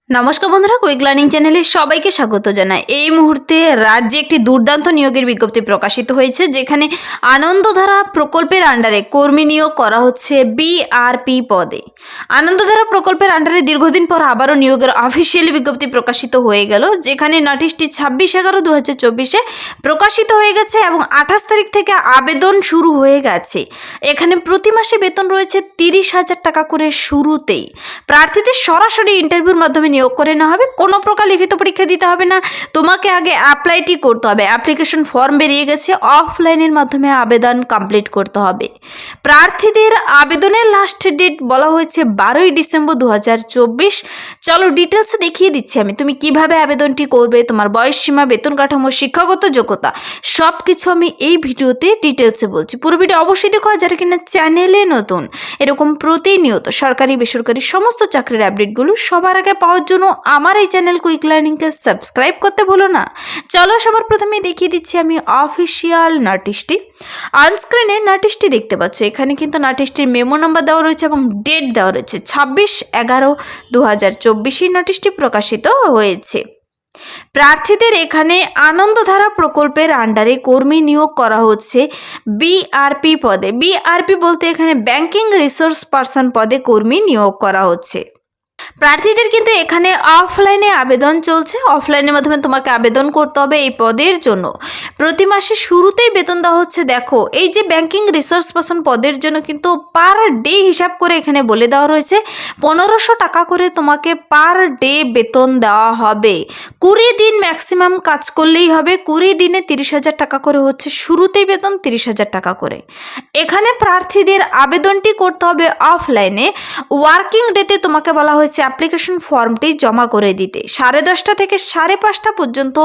নমস্কার বন্ধুরা, quick learning চ্যানেলে সবাইকে স্বাগত জানাই। এই মুহূর্তে রাজ্যে একটি দুর্দান্ত নিয়োগের বিজ্ঞপ্তি প্রকাশিত হয়েছে, যেখানে আনন্দধারা প্রকল্পের আন্ডারে কর্মী নিয়োগ করা হচ্ছে বিআরপি পদে। আনন্দধারা প্রকল্পের আন্ডারে দীর্ঘদিন পর আবারও নিয়োগের অফিসিয়ালি বিজ্ঞপ্তি প্রকাশিত হয়ে গেল, যেখানে নোটিশটি 26/11/2024 প্রকাশিত হয়ে গেছে এবং 28 তারিখ থেকে আবেদন শুরু হয়ে গেছে। এখানে প্রতি মাসে বেতন রয়েছে 30,000 টাকা করে শুরুতেই। প্রার্থীদের সরাসরি ইন্টারভিউর মাধ্যমে নিয়োগ করে নেওয়া হবে, কোনো প্রকার লিখিত পরীক্ষা দিতে হবে না। তোমাকে আগে অ্যাপ্লাইটি করতে হবে, অ্যাপ্লিকেশন ফর্ম বেরিয়ে গেছে, অফলাইনের মাধ্যমে আবেদন কমপ্লিট করতে হবে। প্রার্থীদের আবেদনের লাস্ট ডেট বলা হয়েছে 12ই ডিসেম্বর 2024। চলো ডিটেলস দেখিয়ে দিচ্ছি আমি তুমি কিভাবে আবেদনটি করবে, তোমার বয়স সীমা, বেতন কাঠামো, শিক্ষাগত যোগ্যতা সব কিছু আমি এই ভিডিওতে ডিটেলসে বলছি। পুরো ভিডিও অবশ্যই দেখো, যারা কিনা চ্যানেলে নতুন এরকম প্রতিনিয়ত সরকারি বেসরকারি সমস্ত চাকরির আপডেটগুলো সবার আগে পাওয়ার জন্য আমার এই চ্যানেল কুইক লার্নিংকে সাবস্ক্রাইব করতে ভুলো না। চলো সবার প্রথমে দেখিয়ে দিচ্ছি আমি অফিসিয়াল নোটিশটি। অনস্ক্রিনে নোটিশটি দেখতে পাচ্ছ, এখানে কিন্তু নোটিশটির মেমো নাম্বার দেওয়া রয়েছে এবং ডেট দেওয়া রয়েছে 26/11/2024 নোটিশটি প্রকাশিত হয়েছে। প্রার্থীদের এখানে আনন্দধারা প্রকল্পের আন্ডারে কর্মী নিয়োগ করা হচ্ছে বিআরপি পদে। বিআরপি বলতে এখানে ব্যাংকিং রিসোর্স পারসন পদে কর্মী নিয়োগ করা হচ্ছে। প্রার্থীদের কিন্তু এখানে অফলাইনে আবেদন চলছে, অফলাইনের মাধ্যমে তোমাকে আবেদন করতে হবে এই পদের জন্য। প্রতি মাসে শুরুতেই বেতন দেওয়া হচ্ছে। দেখো, এই যে ব্যাংকিং রিসোর্স পারসন পদের জন্য কিন্তু পার ডে হিসাব করে এখানে বলে দেওয়া রয়েছে 1500 টাকা করে তোমাকে পার ডে বেতন দেওয়া হবে। 20 দিন ম্যাক্সিমাম কাজ করলেই হবে। 20 দিনে 30,000 টাকা করে হচ্ছে, শুরুতেই বেতন 30,000 টাকা করে। এখানে প্রার্থীদের আবেদনটি করতে হবে অফলাইনে। ওয়ার্কিং ডেতে তোমাকে বলা হয়েছে অ্যাপ্লিকেশন ফর্মটি জমা করে দিতে। 10:30 থেকে 5:30 পর্যন্ত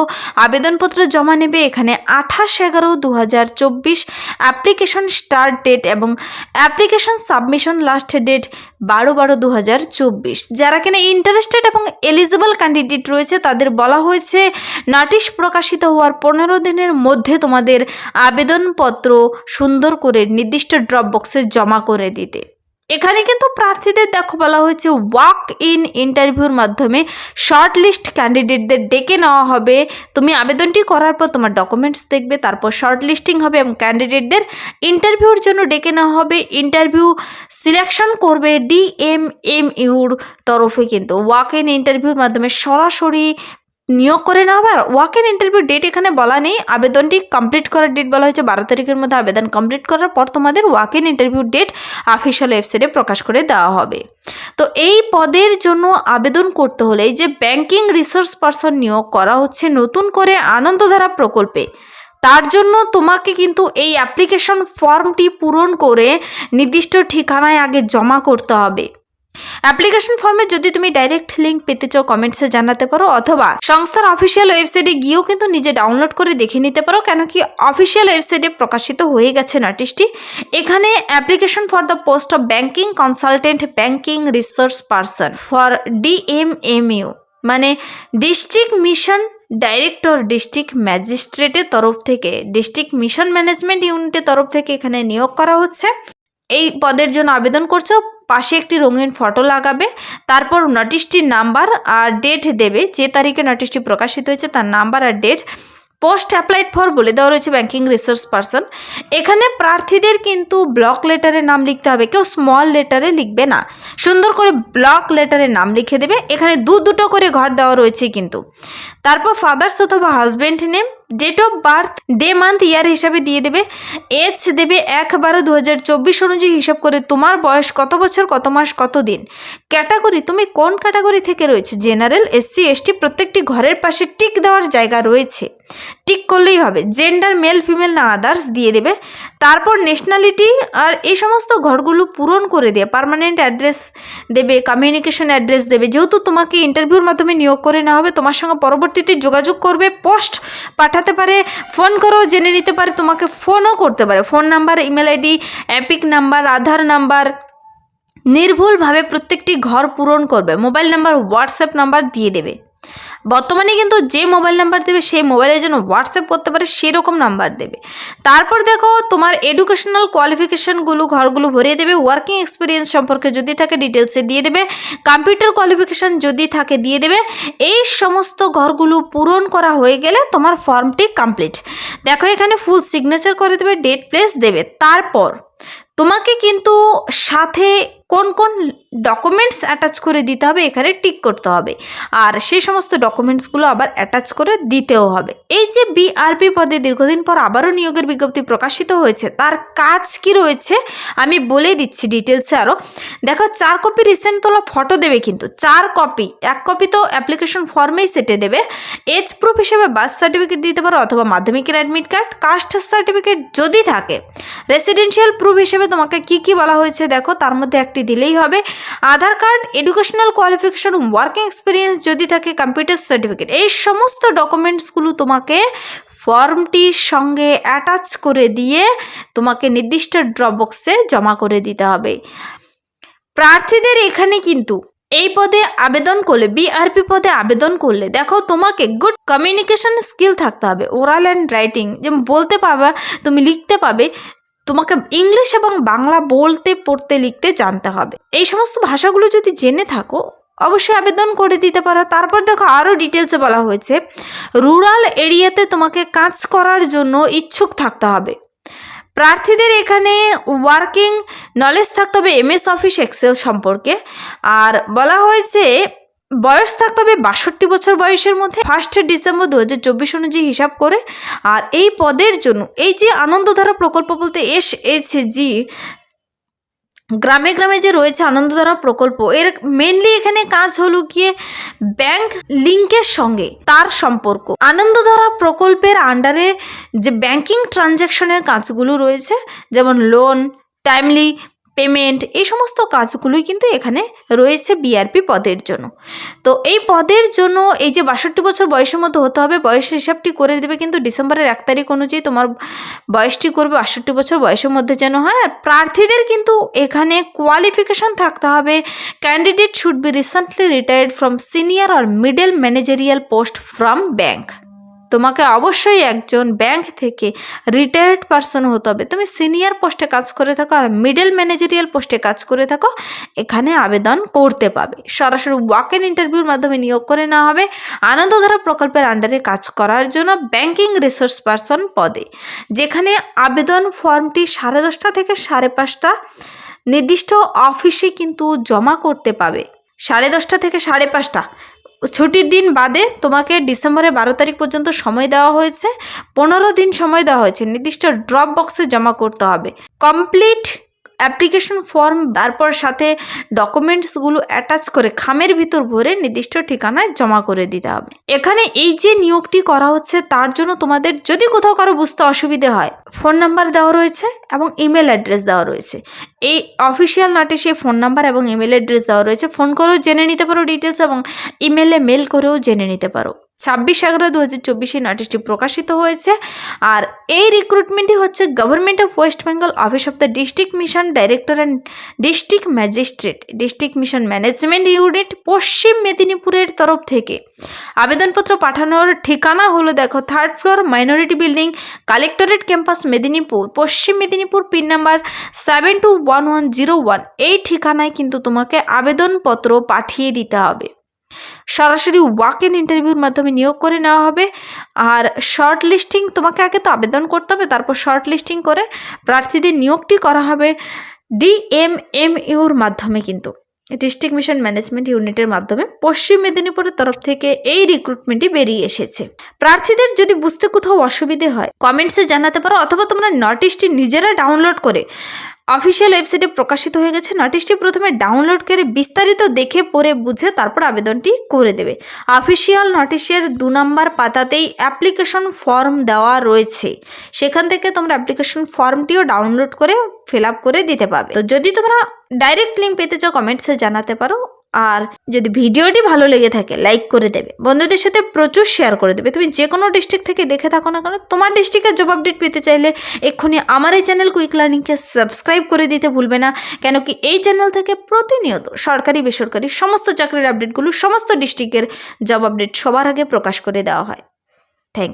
আবেদনপত্র জমা নেবে। এখানে 28/11/2024 অ্যাপ্লিকেশন স্টার্ট ডেট এবং অ্যাপ্লিকেশন সাবমিশন লাস্ট ডেট 12/12/2024। যারা কিনা ইন্টারেস্টেড এবং এলিজিবল ক্যান্ডিডেট রয়েছে তাদের বলা হয়েছে নোটিশ প্রকাশিত হওয়ার 15 দিনের মধ্যে তোমাদের আবেদনপত্র সুন্দর করে নির্দিষ্ট ড্রপ বক্সে জমা করে দিতে। এখানে কিন্তু প্রার্থীদের দেখো বলা হয়েছে ওয়াক ইন ইন্টারভিউর মাধ্যমে শর্ট লিস্ট ক্যান্ডিডেটদের ডেকে নেওয়া হবে। তুমি আবেদনটি করার পর তোমার ডকুমেন্টস দেখবে, তারপর শর্ট লিস্টিং হবে এবং ক্যান্ডিডেটদের ইন্টারভিউর জন্য ডেকে নেওয়া হবে। ইন্টারভিউ সিলেকশন করবে ডিএমএমইউর তরফে। কিন্তু ওয়াক ইন ইন্টারভিউর মাধ্যমে সরাসরি নিয়োগ করে নেওয়া হবে। আর ওয়াক ইন ইন্টারভিউ ডেট এখানে বলা নেই, আবেদনটি কমপ্লিট করার ডেট বলা হয়েছে 12 তারিখের মধ্যে। আবেদন কমপ্লিট করার পর তোমাদের walk in interview date official ওয়েবসাইটে প্রকাশ করে দেওয়া হবে। তো এই পদের জন্য আবেদন করতে হলে এই যে ব্যাংকিং রিসোর্স পারসন নিয়োগ করা হচ্ছে নতুন করে আনন্দধারা প্রকল্পে, তার জন্য তোমাকে কিন্তু এই অ্যাপ্লিকেশন ফর্মটি পূরণ করে নির্দিষ্ট ঠিকানায় আগে জমা করতে হবে। অ্যাপ্লিকেশন ফর্মে যদি তুমি ডাইরেক্ট লিঙ্ক পেতে চাও কমেন্টসে জানাতে পারো, অথবা সংস্থার অফিসিয়াল ওয়েবসাইটে গিয়েও কিন্তু নিজে ডাউনলোড করে দেখে নিতে পারো, কেন কি অফিসিয়াল ওয়েবসাইটে প্রকাশিত হয়ে গেছে নোটিশটি। এখানে application for the post of banking consultant banking resource person for DMMU মানে ডিস্ট্রিক্ট মিশন ডাইরেক্টর ডিস্ট্রিক্ট ম্যাজিস্ট্রেটের তরফ থেকে, ডিস্ট্রিক্ট মিশন ম্যানেজমেন্ট ইউনিটের তরফ থেকে এখানে নিয়োগ করা হচ্ছে। এই পদের জন্য আবেদন করছো, পাশে একটি রঙিন ফটো লাগাবে, তারপর নোটিশটির নাম্বার আর ডেট দেবে, যে তারিখে নোটিশটি প্রকাশিত হয়েছে তার নাম্বার আর ডেট। পোস্ট অ্যাপ্লাইড ফর বলে দেওয়া রয়েছে ব্যাংকিং রিসোর্স পারসন। এখানে প্রার্থীদের কিন্তু ব্লক লেটারে নাম লিখতে হবে, কেউ স্মল লেটারে লিখবে না, সুন্দর করে ব্লক লেটারে নাম লিখে দেবে। এখানে দুটো করে ঘর দেওয়া রয়েছে কিন্তু। তারপর ফাদার্স অথবা husband name, date of birth, day month year হিসাবে দিয়ে দেবে, এজ দেবে 1/12/2024 অনুযায়ী হিসাব করে তোমার বয়স কত বছর কত মাস কত দিন। ক্যাটাগরি, তুমি কোন ক্যাটাগরি থেকে রয়েছে, জেনারেল, এসসি, এসটি, প্রত্যেকটি ঘরের পাশে টিক দেওয়ার জায়গা রয়েছে, টিক করলেই হবে। জেন্ডার মেল ফিমেল না আদার্স দিয়ে দেবে। তারপর ন্যাশনালিটি আর এই সমস্ত ঘরগুলো পূরণ করে দিয়ে পার্মানেন্ট অ্যাড্রেস দেবে, কমিউনিকেশন অ্যাড্রেস দেবে। যেহেতু তোমাকে ইন্টারভিউর মাধ্যমে নিয়োগ করে নেওয়া হবে, তোমার সঙ্গে পরবর্তীতে যোগাযোগ করবে, পোস্ট পাঠাতে পারে, ফোন করেও জেনে নিতে পারে, তোমাকে ফোনও করতে পারে। Phone number, email ID, EPIC number, Aadhaar number নির্ভুলভাবে প্রত্যেকটি ঘর পূরণ করবে। মোবাইল নাম্বার, হোয়াটসঅ্যাপ নাম্বার দিয়ে দেবে। বর্তমানে কিন্তু যে মোবাইল নাম্বার দেবে সেই মোবাইলের জন্য হোয়াটসঅ্যাপ করতে পারে সেরকম নাম্বার দেবে। তারপর দেখো তোমার এডুকেশনাল কোয়ালিফিকেশনগুলো ঘরগুলো ভরিয়ে দেবে, ওয়ার্কিং এক্সপিরিয়েন্স সম্পর্কে যদি থাকে ডিটেলসে দিয়ে দেবে, কম্পিউটার কোয়ালিফিকেশন যদি থাকে দিয়ে দেবে। এই সমস্ত ঘরগুলো পূরণ করা হয়ে গেলে তোমার ফর্মটি কমপ্লিট। দেখো এখানে ফুল সিগনেচার করে দেবে, ডেট প্লেস দেবে। তারপর তোমাকে কিন্তু সাথে কোন কোন ডকুমেন্টস অ্যাটাচ করে দিতে হবে এখানে টিক করতে হবে, আর সেই সমস্ত ডকুমেন্টসগুলো আবার অ্যাটাচ করে দিতেও হবে। এই যে বিআরপি পদে দীর্ঘদিন পর আবারও নিয়োগের বিজ্ঞপ্তি প্রকাশিত হয়েছে, তার কাজ কি রয়েছে আমি বলে দিচ্ছি ডিটেলসে আরও। দেখো 4 কপি রিসেন্ট তোলা ফটো দেবে, কিন্তু 4 কপি, 1 কপি তো অ্যাপ্লিকেশন ফর্মেই সেটে দেবে। এজ প্রুফ হিসেবে বার্থ সার্টিফিকেট দিতে পারো অথবা মাধ্যমিকের অ্যাডমিট কার্ড, কাস্ট সার্টিফিকেট যদি থাকে। রেসিডেন্সিয়াল প্রুফ হিসেবে তোমাকে কি কি বলা হয়েছে দেখো, তার মধ্যে একটি দিলেই হবে। Aadhaar card, educational qualification, working experience যদি থাকে, কম্পিউটার সার্টিফিকেট, এই সমস্ত ডকুমেন্টসগুলো তোমাকে ফর্মটির সঙ্গে অ্যাটাচ করে দিয়ে তোমাকে নির্দিষ্ট ড্রপ বক্সে জমা করে দিতে হবে। প্রার্থীদের এখানে কিন্তু এই পদে আবেদন করলে, বিআরপি পদে আবেদন করলে দেখো তোমাকে গুড কমিউনিকেশন স্কিল থাকতে হবে, ওরাল অ্যান্ড রাইটিং, যেমন বলতে পারবে, তুমি লিখতে পাবে, তোমাকে ইংলিশ এবং বাংলা বলতে পড়তে লিখতে জানতে হবে। এই সমস্ত ভাষাগুলো যদি জেনে থাকো অবশ্যই আবেদন করে দিতে পারো। তারপর দেখো আরও ডিটেলসে বলা হয়েছে রুরাল এরিয়াতে তোমাকে কাজ করার জন্য ইচ্ছুক থাকতে হবে। প্রার্থীদের এখানে ওয়ার্কিং নলেজ থাকতে হবে এমএস অফিস এক্সেল সম্পর্কে, আর বলা হয়েছে বয়স থাকতে হবে 62 বছর বয়সের মধ্যে, 1 ডিসেম্বর 2024 অনুযায়ী হিসাব করে। আর এই পদের জন্য এই যে আনন্দধারা প্রকল্প বলতে এসএইচজি, গ্রামে গ্রামে যে রয়েছে আনন্দধারা প্রকল্প, এর মেনলি এখানে কাজ হলো গিয়ে ব্যাংক লিঙ্কের সঙ্গে তার সম্পর্ক। আনন্দধারা প্রকল্পের আন্ডারে যে ব্যাংকিং ট্রানজ্যাকশনের কাজগুলো রয়েছে, যেমন লোন, টাইমলি পেমেন্ট, এই সমস্ত কাজগুলোই কিন্তু এখানে রয়েছে বিআরপি পদের জন্য। তো এই পদের জন্য এই যে 62 বছর বয়সের মধ্যে হতে হবে, বয়সের হিসাবটি করে দেবে কিন্তু ডিসেম্বরের 1 তারিখ অনুযায়ী তোমার বয়সটি করবে 62 বছর বয়সের মধ্যে যেন হয়। আর প্রার্থীদের কিন্তু এখানে কোয়ালিফিকেশন থাকতে হবে candidate should be recently retired from senior আর middle managerial post from bank. তোমাকে অবশ্যই একজন ব্যাংক থেকে রিটায়ার্ড পারসন হতে হবে। তুমি সিনিয়র পোস্টে কাজ করে থাকো আর মিডল ম্যানেজারিয়াল পোস্টে কাজ করে থাকো, এখানে আবেদন করতে পাবে। সরাসরি ওয়াক ইন ইন্টারভিউর মাধ্যমে নিয়োগ করে নেওয়া হবে আনন্দধারা প্রকল্পের আন্ডারে কাজ করার জন্য ব্যাংকিং রিসোর্স পারসন পদে, যেখানে আবেদন ফর্মটি 10:30 থেকে 5:30 নির্দিষ্ট অফিসে কিন্তু জমা করতে পাবে। 10:30 থেকে 5:30 ছুটির দিন বাদে তোমাকে ডিসেম্বরের 12 তারিখ পর্যন্ত সময় দেওয়া হয়েছে, 15 দিন সময় দেওয়া হয়েছে, নির্দিষ্ট ড্রপ বক্সে জমা করতে হবে কমপ্লিট অ্যাপ্লিকেশন ফর্ম, তারপর সাথে ডকুমেন্টসগুলো অ্যাটাচ করে খামের ভিতর ভরে নির্দিষ্ট ঠিকানায় জমা করে দিতে হবে। এখানে এই যে নিয়োগটি করা হচ্ছে তার জন্য তোমাদের যদি কোথাও কারো বুঝতে অসুবিধে হয়, ফোন নাম্বার দেওয়া রয়েছে এবং ইমেল অ্যাড্রেস দেওয়া রয়েছে। এই অফিসিয়াল নোটিশে ফোন নাম্বার এবং ইমেল অ্যাড্রেস দেওয়া রয়েছে, ফোন করেও জেনে নিতে পারো ডিটেলস এবং ইমেলে মেল করেও জেনে নিতে পারো। 26/11/2024 নোটিশটি প্রকাশিত হয়েছে। আর এই রিক্রুটমেন্টই হচ্ছে government of West Bengal office of the district mission director and district magistrate district mission management unit পশ্চিম মেদিনীপুরের তরফ থেকে। আবেদনপত্র পাঠানোর ঠিকানা হলো দেখো 3rd floor minority building, collectorate campus Medinipur, পশ্চিম মেদিনীপুর, পিন নাম্বার 721101। এই ঠিকানায় কিন্তু তোমাকে আবেদনপত্র পাঠিয়ে দিতে হবে। সরাসরি ওয়াক ইন ইন্টারভিউর মাধ্যমে নিয়োগ করে নেওয়া হবে। আর শর্ট লিস্টিং, তোমাকে আগে তো আবেদন করতে হবে, তারপর শর্ট লিস্টিং করে প্রার্থীদের নিয়োগটি করা হবে ডিএমএমইউর মাধ্যমে, কিন্তু ডিস্ট্রিক্ট মিশন ম্যানেজমেন্ট ইউনিটের মাধ্যমে পশ্চিম মেদিনীপুরের তরফ থেকে এই রিক্রুটমেন্টটি বেরিয়ে এসেছে। প্রার্থীদের যদি বুঝতে কোথাও অসুবিধে হয় কমেন্টসে জানাতে পারো, অথবা তোমরা নোটিশটি নিজেরা ডাউনলোড করে, অফিসিয়াল ওয়েবসাইটে প্রকাশিত হয়ে গেছে, নোটিশটি প্রথমে ডাউনলোড করে বিস্তারিত দেখে পড়ে বুঝে তারপর আবেদনটি করে দেবে। অফিসিয়াল নোটিশের 2 নম্বর পাতাতেই অ্যাপ্লিকেশন ফর্ম দেওয়া রয়েছে, সেখান থেকে তোমরা অ্যাপ্লিকেশন ফর্মটিও ডাউনলোড করে ফিল আপ করে দিতে পারবে। তো যদি তোমরা ডাইরেক্ট লিঙ্ক পেতে চাও কমেন্টসে জানাতে পারো, আর যদি ভিডিওটি ভালো লেগে থাকে লাইক করে দেবে, বন্ধুদের সাথে প্রচুর শেয়ার করে দেবে। তুমি যে কোনো ডিস্ট্রিক্ট থেকে দেখে থাকো না কেন, তোমার ডিস্ট্রিক্টের জব আপডেট পেতে চাইলে এক্ষুনি আমার এই চ্যানেল কুইক লার্নিংকে সাবস্ক্রাইব করে দিতে ভুলবে না। কেন কি এই চ্যানেল থেকে প্রতিনিয়ত সরকারি বেসরকারি সমস্ত চাকরির আপডেটগুলো, সমস্ত ডিস্ট্রিক্টের জব আপডেট সবার আগে প্রকাশ করে দেওয়া হয়। Thank you.